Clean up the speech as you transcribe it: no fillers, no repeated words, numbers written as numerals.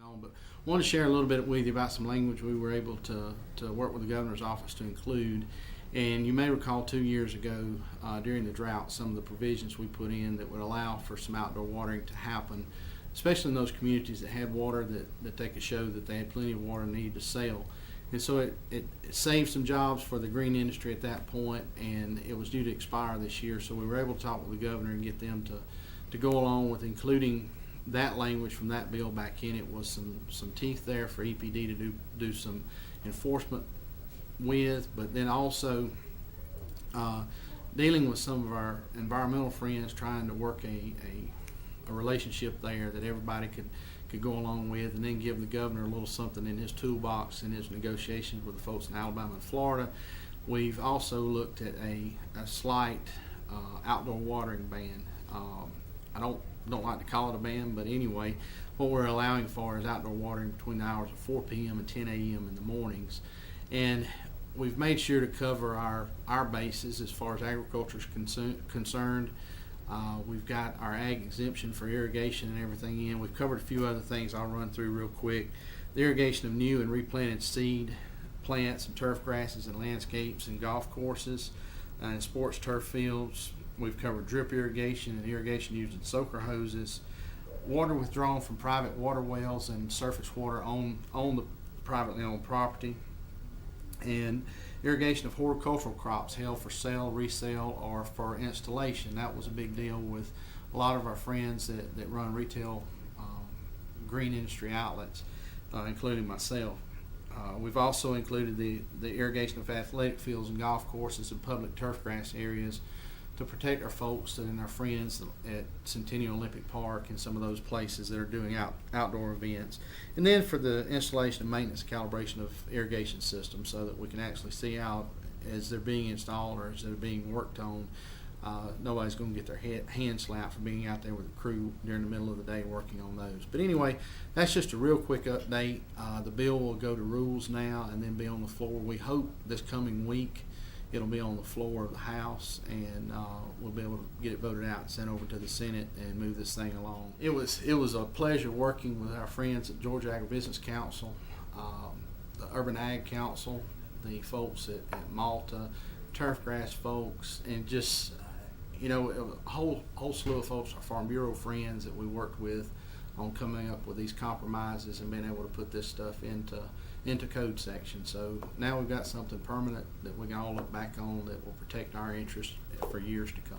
on, but I want to share a little bit with you about some language we were able to work with the governor's office to include. And you may recall 2 years ago during the drought, some of the provisions we put in that would allow for some outdoor watering to happen, especially in those communities that had water that they could show that they had plenty of water and needed to sell. And so it saved some jobs for the green industry at that point, and it was due to expire this year. So we were able to talk with the governor and get them to go along with including that language from that bill back in. It was some teeth there for EPD to do some enforcement with, but then also dealing with some of our environmental friends, trying to work a relationship there that everybody could go along with, and then give the governor a little something in his toolbox in his negotiations with the folks in Alabama and Florida. We've also looked at a slight outdoor watering ban. I don't like to call it a ban, but anyway, what we're allowing for is outdoor watering between the hours of 4 p.m. and 10 a.m. in the mornings. And we've made sure to cover our bases as far as agriculture is concerned. We've got our ag exemption for irrigation and everything in. We've covered a few other things I'll run through real quick. The irrigation of new and replanted seed plants and turf grasses and landscapes and golf courses and sports turf fields. We've covered drip irrigation and irrigation using soaker hoses, water withdrawn from private water wells and surface water on the privately owned property, and irrigation of horticultural crops held for sale, resale, or for installation. That was a big deal with a lot of our friends that run retail green industry outlets, including myself. We've also included the irrigation of athletic fields and golf courses and public turf grass areas to protect our folks and our friends at Centennial Olympic Park and some of those places that are doing outdoor events. And then for the installation and maintenance and calibration of irrigation systems, so that we can actually see out as they're being installed or as they're being worked on. Nobody's going to get their hand slapped for being out there with a crew during the middle of the day working on those. But anyway, that's just a real quick update. The bill will go to rules now and then be on the floor. We hope this coming week it'll be on the floor of the House, and we'll be able to get it voted out and sent over to the Senate and move this thing along. It was a pleasure working with our friends at Georgia Agribusiness Council, the Urban Ag Council, the folks at Malta, Turfgrass folks, and just a whole slew of folks, our Farm Bureau friends that we worked with on coming up with these compromises and being able to put this stuff into code section. So now we've got something permanent that we can all look back on that will protect our interests for years to come.